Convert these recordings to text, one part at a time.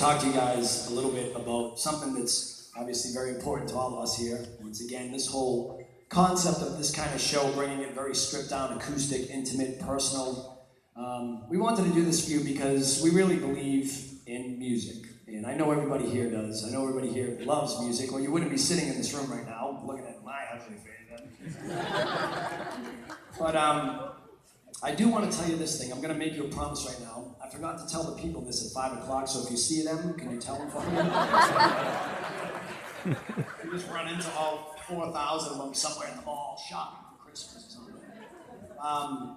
talk to you guys a little bit about something that's obviously very important to all of us here. Once again, this whole concept of this kind of show, bringing it very stripped down, acoustic, intimate, personal. We wanted to do this for you because we really believe in music. And I know everybody here does. I know everybody here loves music, or you wouldn't be sitting in this room right now looking at my ugly face. But I do want to tell you this thing. I'm going to make you a promise right now. I forgot to tell the people this at 5 o'clock, so if you see them, can you tell them for me? You just run into all 4,000 of them somewhere in the mall shopping for Christmas or something.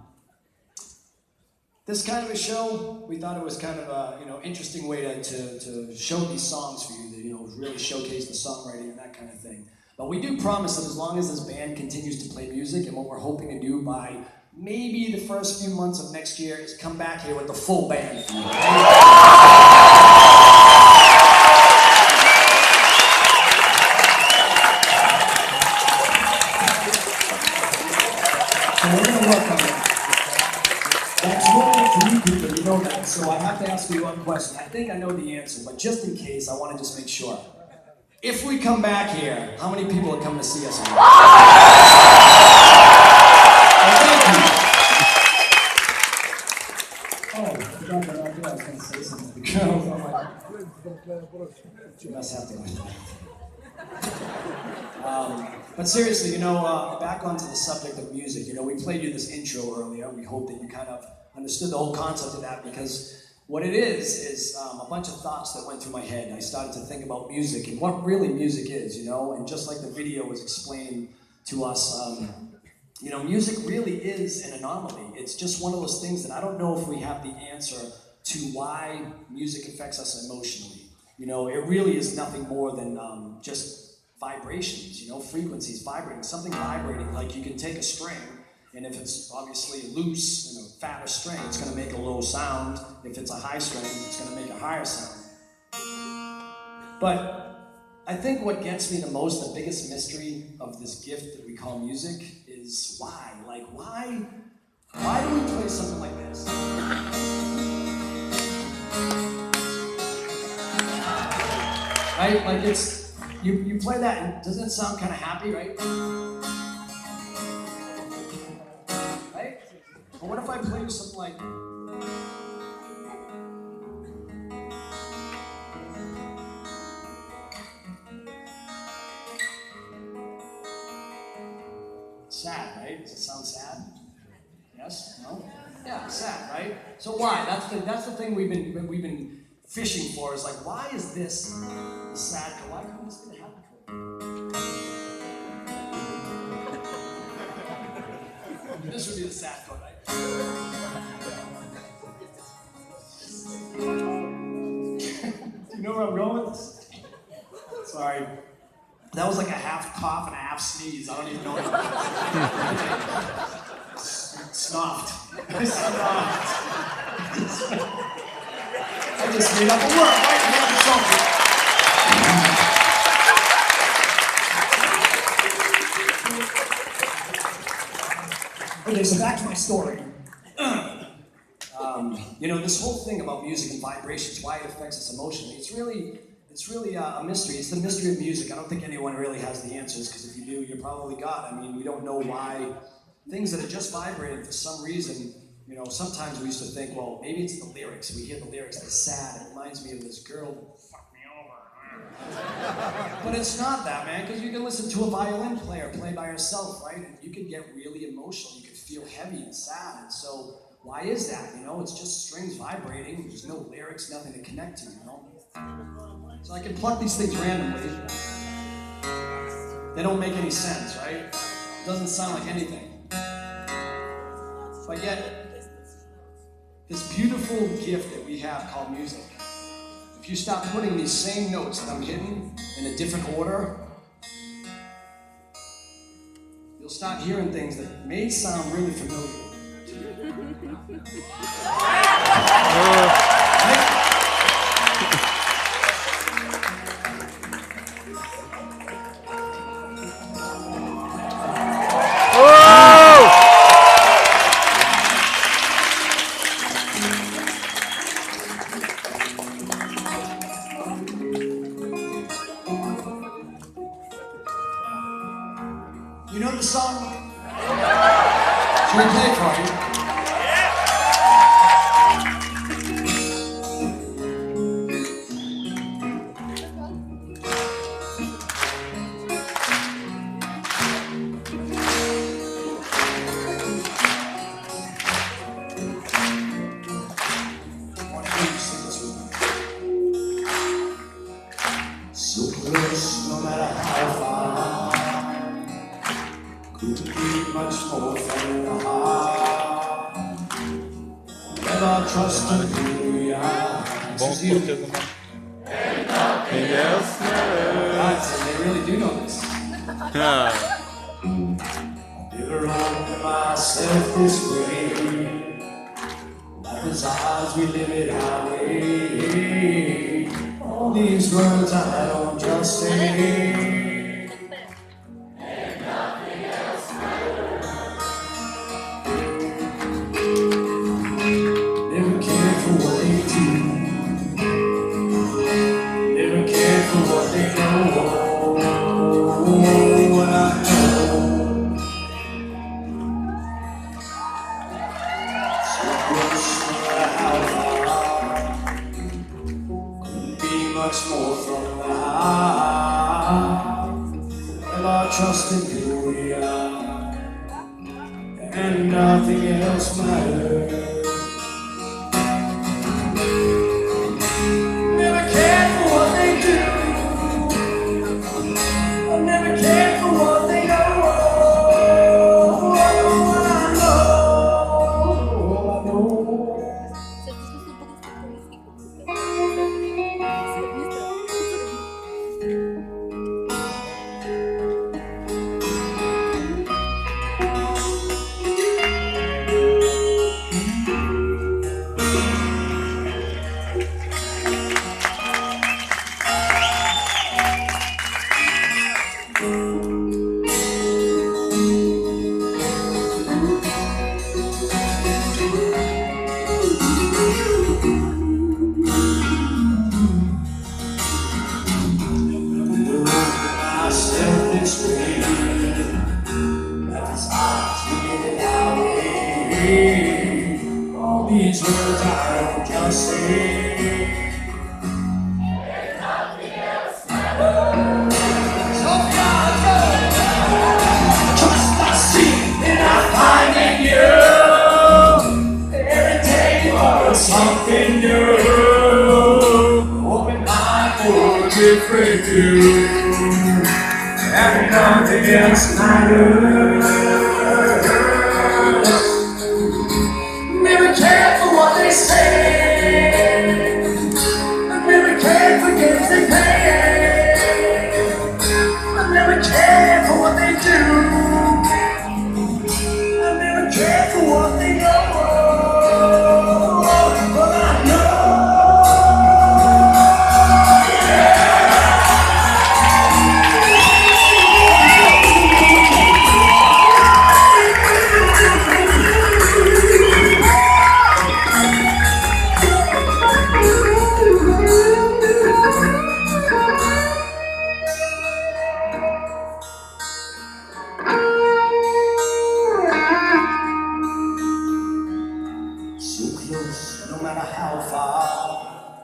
This kind of a show, we thought it was kind of a interesting way to show these songs for you, to really showcase the songwriting and that kind of thing. But we do promise that as long as this band continues to play music, and what we're hoping to do by maybe the first few months of next year is come back here with the full band. So we're going to work on it. That's really for you people, you know that. So I have to ask you one question. I think I know the answer, but just in case, I want to just make sure. If we come back here, how many people are coming to see us? But seriously, back onto the subject of music, we played you this intro earlier. We hope that you kind of understood the whole concept of that, because what it is a bunch of thoughts that went through my head. I started to think about music and what really music is, and just like the video was explaining to us, music really is an anomaly. It's just one of those things that I don't know if we have the answer to why music affects us emotionally. It really is nothing more than just vibrations, frequencies vibrating, something vibrating. Like you can take a string, and if it's obviously loose and a fatter string, it's going to make a low sound. If it's a high string, it's going to make a higher sound. But I think what gets me the most, the biggest mystery of this gift that we call music is why? Like, why do we play something like this? Right? Like it's, you play that and doesn't it sound kind of happy, right? Right? But what if I play you something like... Sad, right? Does it sound sad? Yes? No? Yeah, sad, right? So why? That's the thing we've been fishing for, is like, why is this the sad chord? Why couldn't this be the happy chord? This would be the sad chord, right? Do you know where I'm going with this? Sorry. That was like a half cough and a half sneeze. I don't even know what Snuffed. I snuffed. I just made up a word right here on the Okay, so back to my story. This whole thing about music and vibrations, why it affects us emotionally, it's really a mystery. It's the mystery of music. I don't think anyone really has the answers, because if you do, you're probably God. I mean, we don't know why things that are just vibrated for some reason. Sometimes we used to think, well, maybe it's the lyrics. We hear the lyrics, they're sad. It reminds me of this girl who fucked me over. But it's not that, man, because you can listen to a violin player play by herself, right? And you can get really emotional. You can feel heavy and sad. And so why is that? It's just strings vibrating. There's no lyrics, nothing to connect to, So I can pluck these things randomly. They don't make any sense, right? It doesn't sound like anything. But yet, this beautiful gift that we have called music, if you stop putting these same notes that I'm hitting in a different order, you'll start hearing things that may sound really familiar to you. Right? heard the song? Should we play it for you? So close, no matter how far, couldn't be much more from the heart. Never trust in who we are. Bon you. sport, o zaman. Yes, Guys, they really do know this. Ha. Never own myself this way. Life is ours, we live it our way. All these words I don't just say. Never cared for what they do. Never cared for what they know. What I know. So close, no matter how far. Couldn't be much more from the heart. Never trust in who we are. And nothing else matters. Never cared for what they do. I never cared for what they know. What I know. Myself this way. Life is ours, we live it our way. All these words I don't just say. Sofia, trust I see and I find in you. Every day for something new. Open mind for a different view. And nothing else matters. Never cared for what they say. I never cared for games they play. I never cared for what they do. I never cared for what they know. But I know. So close, no matter how far.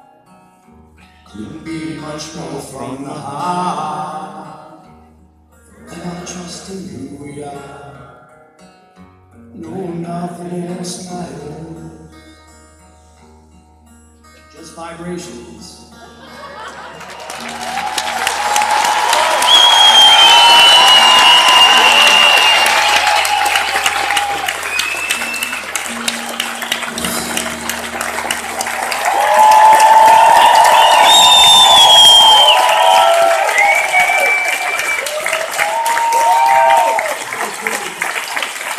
Couldn't be much more from the heart. And I trust in who we are. No, nothing else matters. Just vibrations.